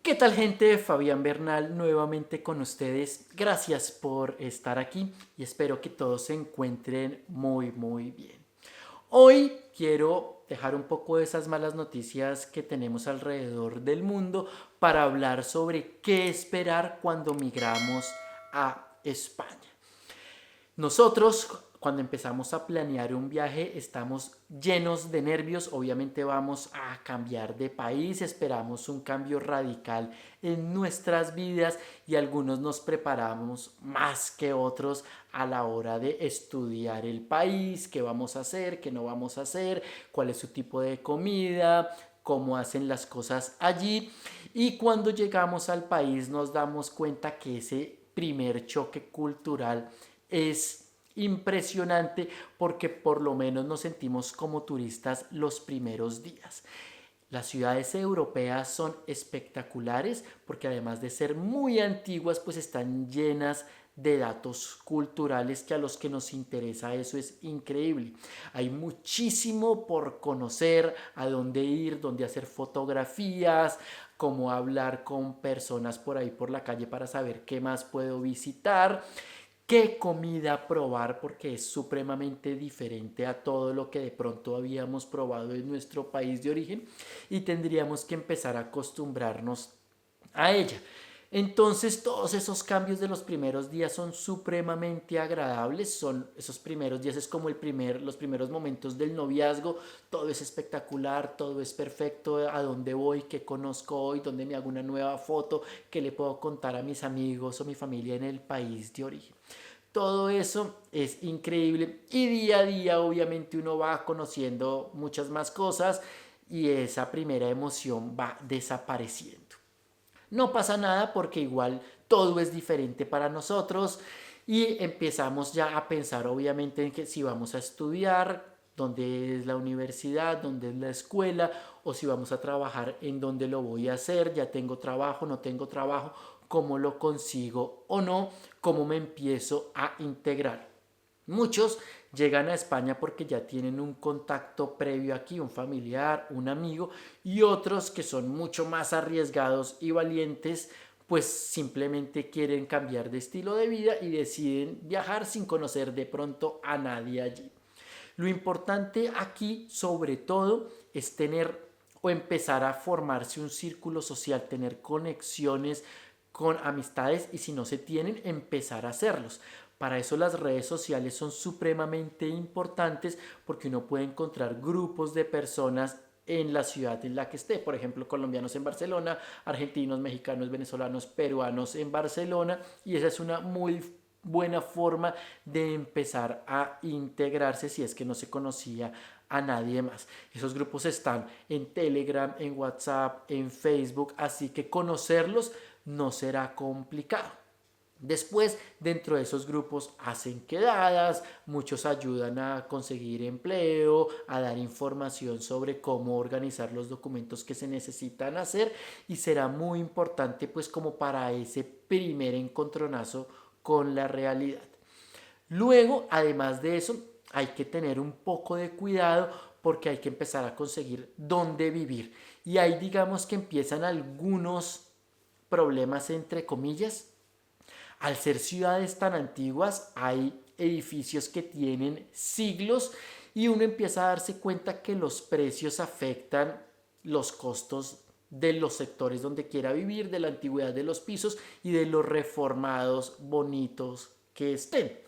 ¿Qué tal, gente? Fabián Bernal nuevamente con ustedes. Gracias por estar aquí y espero que todos se encuentren muy bien. Hoy quiero dejar un poco de esas malas noticias que tenemos alrededor del mundo para hablar sobre qué esperar cuando migramos a España. Nosotros, cuando empezamos a planear un viaje, estamos llenos de nervios. Obviamente vamos a cambiar de país, esperamos un cambio radical en nuestras vidas y algunos nos preparamos más que otros a la hora de estudiar el país, qué vamos a hacer, qué no vamos a hacer, cuál es su tipo de comida, cómo hacen las cosas allí. Y cuando llegamos al país nos damos cuenta que ese primer choque cultural es impresionante porque por lo menos nos sentimos como turistas los primeros días. Las ciudades europeas son espectaculares porque además de ser muy antiguas, pues están llenas de datos culturales que a los que nos interesa eso es increíble. Hay muchísimo por conocer, a dónde ir, dónde hacer fotografías, cómo hablar con personas por ahí por la calle para saber qué más puedo visitar, qué comida probar porque es supremamente diferente a todo lo que de pronto habíamos probado en nuestro país de origen y tendríamos que empezar a acostumbrarnos a ella. Entonces todos esos cambios de los primeros días son supremamente agradables, son esos primeros días es como los primeros momentos del noviazgo, todo es espectacular, todo es perfecto, a dónde voy, qué conozco hoy, dónde me hago una nueva foto, qué le puedo contar a mis amigos o mi familia en el país de origen. Todo eso es increíble y día a día obviamente uno va conociendo muchas más cosas y esa primera emoción va desapareciendo. No pasa nada porque igual todo es diferente para nosotros y empezamos ya a pensar obviamente en que si vamos a estudiar, dónde es la universidad, dónde es la escuela o si vamos a trabajar, en dónde lo voy a hacer, ya tengo trabajo, no tengo trabajo, cómo lo consigo o no, cómo me empiezo a integrar. Muchos llegan a España porque ya tienen un contacto previo aquí, un familiar, un amigo, y otros que son mucho más arriesgados y valientes, pues simplemente quieren cambiar de estilo de vida y deciden viajar sin conocer de pronto a nadie allí. Lo importante aquí, sobre todo, es tener o empezar a formarse un círculo social, tener conexiones con amistades y si no se tienen, empezar a hacerlos. Para eso las redes sociales son supremamente importantes porque uno puede encontrar grupos de personas en la ciudad en la que esté. Por ejemplo, colombianos en Barcelona, argentinos, mexicanos, venezolanos, peruanos en Barcelona. Y esa es una muy buena forma de empezar a integrarse si es que no se conocía a nadie más. Esos grupos están en Telegram, en WhatsApp, en Facebook, así que conocerlos no será complicado. Después, dentro de esos grupos hacen quedadas, muchos ayudan a conseguir empleo, a dar información sobre cómo organizar los documentos que se necesitan hacer y será muy importante pues como para ese primer encontronazo con la realidad. Luego, además de eso, hay que tener un poco de cuidado porque hay que empezar a conseguir dónde vivir. Y ahí digamos que empiezan algunos problemas entre comillas. Al ser ciudades tan antiguas, hay edificios que tienen siglos y uno empieza a darse cuenta que los precios afectan los costos de los sectores donde quiera vivir, de la antigüedad de los pisos y de los reformados bonitos que estén.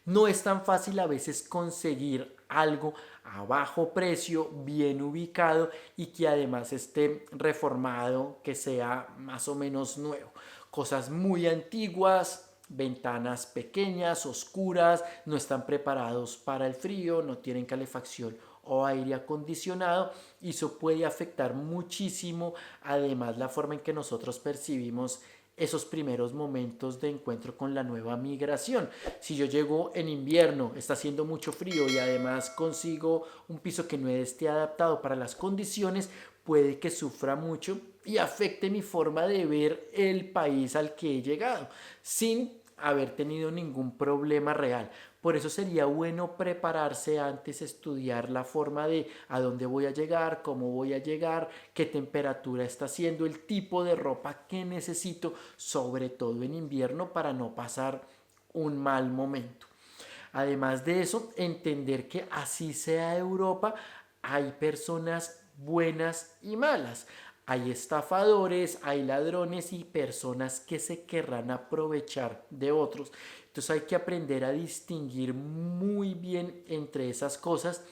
No es tan fácil a veces conseguir algo a bajo precio, bien ubicado y que además esté reformado, que sea más o menos nuevo. Cosas muy antiguas, ventanas pequeñas, oscuras, no están preparados para el frío, no tienen calefacción o aire acondicionado y eso puede afectar muchísimo además la forma en que nosotros percibimos esos primeros momentos de encuentro con la nueva migración. Si yo llego en invierno, está haciendo mucho frío y además consigo un piso que no esté adaptado para las condiciones, puede que sufra mucho y afecte mi forma de ver el país al que he llegado, sin haber tenido ningún problema real. Por eso sería bueno prepararse antes, estudiar la forma de a dónde voy a llegar, cómo voy a llegar, qué temperatura está haciendo, el tipo de ropa que necesito, sobre todo en invierno, para no pasar un mal momento. Además de eso, entender que así sea Europa, hay personas buenas y malas. Hay estafadores, hay ladrones y personas que se querrán aprovechar de otros. Entonces hay que aprender a distinguir muy bien entre esas cosas.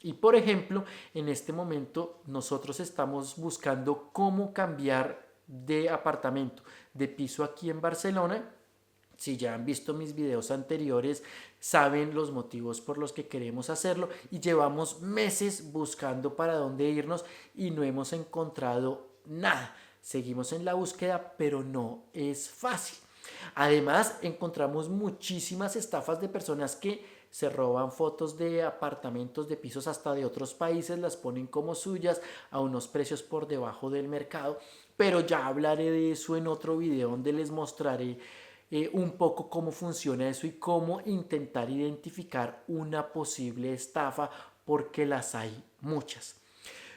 Y por ejemplo, en este momento nosotros estamos buscando cómo cambiar de apartamento, de piso aquí en Barcelona. Si ya han visto mis videos anteriores, saben los motivos por los que queremos hacerlo y llevamos meses buscando para dónde irnos y no hemos encontrado nada. Seguimos en la búsqueda, pero no es fácil. Además, encontramos muchísimas estafas de personas que se roban fotos de apartamentos, de pisos hasta de otros países, las ponen como suyas a unos precios por debajo del mercado, pero ya hablaré de eso en otro video donde les mostraré un poco cómo funciona eso y cómo intentar identificar una posible estafa, porque las hay muchas.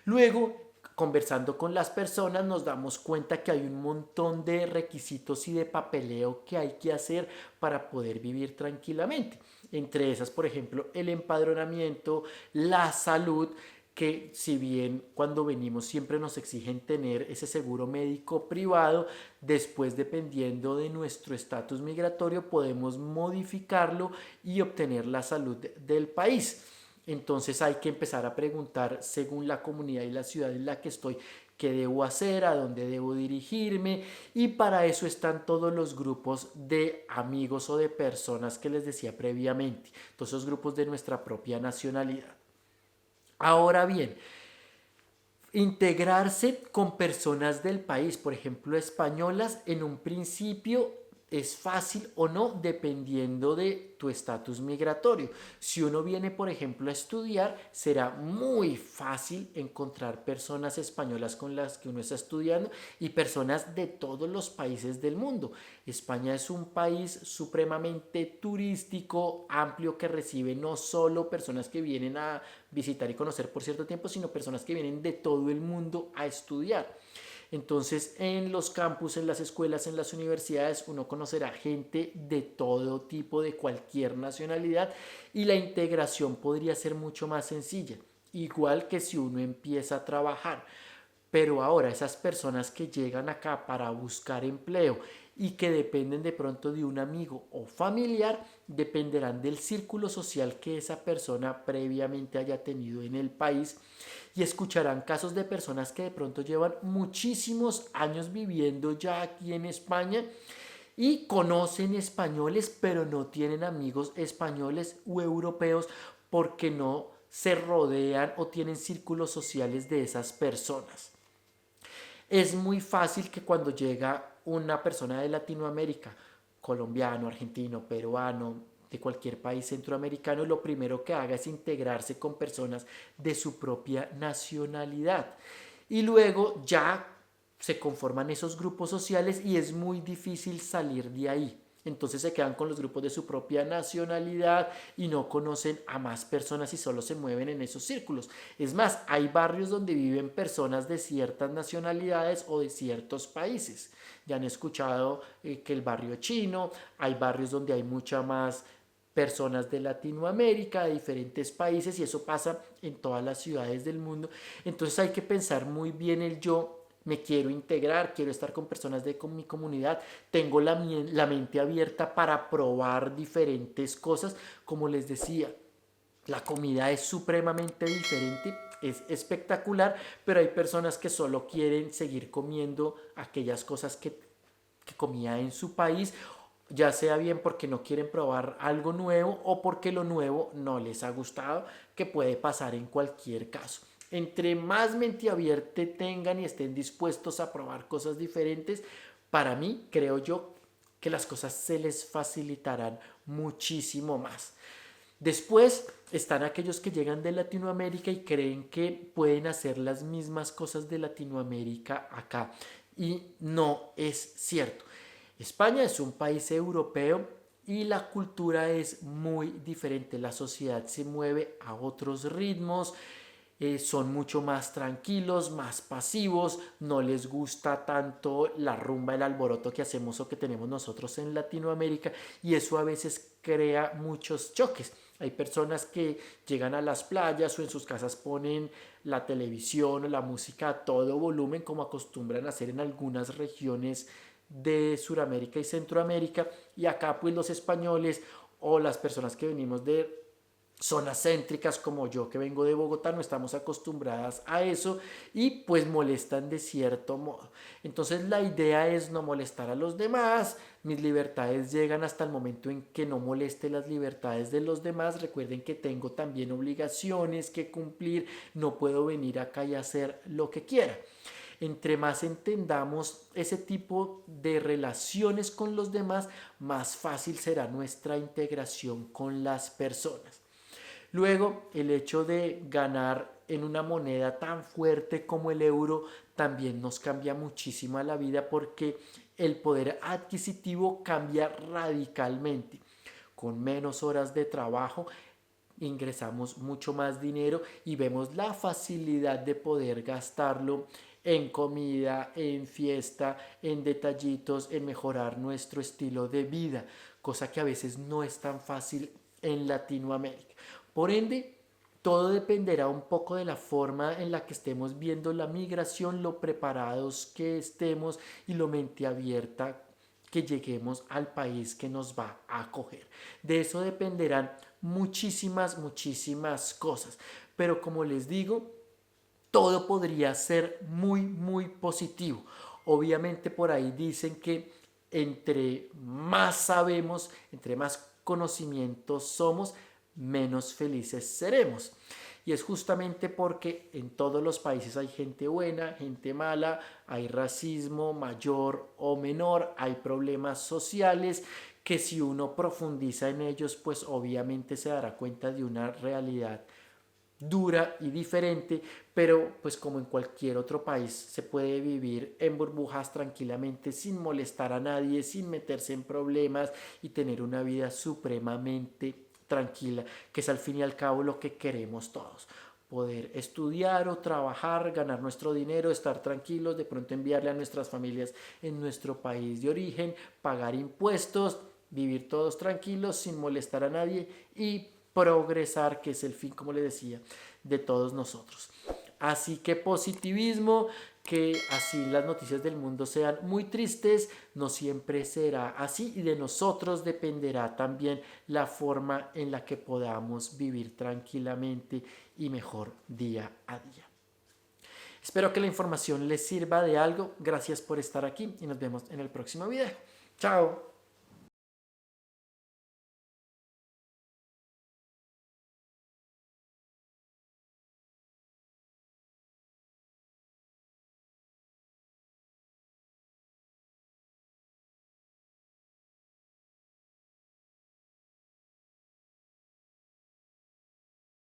Luego, conversando con las personas, nos damos cuenta que hay un montón de requisitos y de papeleo que hay que hacer para poder vivir tranquilamente. Entre esas, por ejemplo, el empadronamiento, la salud, que si bien cuando venimos siempre nos exigen tener ese seguro médico privado, después dependiendo de nuestro estatus migratorio podemos modificarlo y obtener la salud del país. Entonces hay que empezar a preguntar según la comunidad y la ciudad en la que estoy qué debo hacer, a dónde debo dirigirme, y para eso están todos los grupos de amigos o de personas que les decía previamente, todos esos grupos de nuestra propia nacionalidad. Ahora bien, integrarse con personas del país, por ejemplo españolas, en un principio es fácil o no dependiendo de tu estatus migratorio. Si uno viene, por ejemplo, a estudiar, será muy fácil encontrar personas españolas con las que uno está estudiando y personas de todos los países del mundo. España es un país supremamente turístico, amplio, que recibe no solo personas que vienen a visitar y conocer por cierto tiempo, sino personas que vienen de todo el mundo a estudiar. Entonces, en los campus, en las escuelas, en las universidades, uno conocerá gente de todo tipo, de cualquier nacionalidad, y la integración podría ser mucho más sencilla, igual que si uno empieza a trabajar. Pero ahora esas personas que llegan acá para buscar empleo y que dependen de pronto de un amigo o familiar, dependerán del círculo social que esa persona previamente haya tenido en el país, y escucharán casos de personas que de pronto llevan muchísimos años viviendo ya aquí en España y conocen españoles, pero no tienen amigos españoles u europeos porque no se rodean o tienen círculos sociales de esas personas. Es muy fácil que cuando llega una persona de Latinoamérica, colombiano, argentino, peruano, de cualquier país centroamericano, lo primero que haga es integrarse con personas de su propia nacionalidad. Y luego ya se conforman esos grupos sociales y es muy difícil salir de ahí. Entonces se quedan con los grupos de su propia nacionalidad y no conocen a más personas y solo se mueven en esos círculos. Es más, hay barrios donde viven personas de ciertas nacionalidades o de ciertos países. Ya han escuchado que el barrio chino, hay barrios donde hay mucha más personas de Latinoamérica, de diferentes países, y eso pasa en todas las ciudades del mundo. Entonces hay que pensar muy bien el yo. Me quiero integrar, quiero estar con personas de mi comunidad, tengo la mente abierta para probar diferentes cosas. Como les decía, la comida es supremamente diferente, es espectacular, pero hay personas que solo quieren seguir comiendo aquellas cosas que comía en su país, ya sea bien porque no quieren probar algo nuevo o porque lo nuevo no les ha gustado, que puede pasar en cualquier caso. Entre más mente abierta tengan y estén dispuestos a probar cosas diferentes, para mí creo yo que las cosas se les facilitarán muchísimo más. Después están aquellos que llegan de Latinoamérica y creen que pueden hacer las mismas cosas de Latinoamérica acá. Y no es cierto. España es un país europeo y la cultura es muy diferente. La sociedad se mueve a otros ritmos, son mucho más tranquilos, más pasivos, no les gusta tanto la rumba, el alboroto que hacemos o que tenemos nosotros en Latinoamérica, y eso a veces crea muchos choques. Hay personas que llegan a las playas o en sus casas ponen la televisión o la música a todo volumen, como acostumbran a hacer en algunas regiones de Sudamérica y Centroamérica, y acá pues los españoles o las personas que venimos de zonas céntricas como yo que vengo de Bogotá no estamos acostumbradas a eso y pues molestan de cierto modo. Entonces la idea es no molestar a los demás. Mis libertades llegan hasta el momento en que no moleste las libertades de los demás. Recuerden que tengo también obligaciones que cumplir, no puedo venir acá y hacer lo que quiera. Entre más entendamos ese tipo de relaciones con los demás, más fácil será nuestra integración con las personas. Luego, el hecho de ganar en una moneda tan fuerte como el euro también nos cambia muchísimo la vida, porque el poder adquisitivo cambia radicalmente. Con menos horas de trabajo ingresamos mucho más dinero y vemos la facilidad de poder gastarlo en comida, en fiesta, en detallitos, en mejorar nuestro estilo de vida, cosa que a veces no es tan fácil en Latinoamérica. Por ende, todo dependerá un poco de la forma en la que estemos viendo la migración, lo preparados que estemos y lo mente abierta que lleguemos al país que nos va a acoger. De eso dependerán muchísimas cosas. Pero como les digo, todo podría ser muy positivo. Obviamente por ahí dicen que entre más sabemos, entre más conocimientos somos, menos felices seremos. Y es justamente porque en todos los países hay gente buena, gente mala, hay racismo mayor o menor, hay problemas sociales que si uno profundiza en ellos, pues obviamente se dará cuenta de una realidad dura y diferente, pero pues como en cualquier otro país se puede vivir en burbujas tranquilamente, sin molestar a nadie, sin meterse en problemas y tener una vida supremamente tranquila, que es al fin y al cabo lo que queremos todos. Poder estudiar o trabajar, ganar nuestro dinero, estar tranquilos, de pronto enviarle a nuestras familias en nuestro país de origen, pagar impuestos, vivir todos tranquilos sin molestar a nadie y progresar, que es el fin, como le decía, de todos nosotros. Así que positivismo, que así las noticias del mundo sean muy tristes, no siempre será así, y de nosotros dependerá también la forma en la que podamos vivir tranquilamente y mejor día a día. Espero que la información les sirva de algo. Gracias por estar aquí y nos vemos en el próximo video. Chao.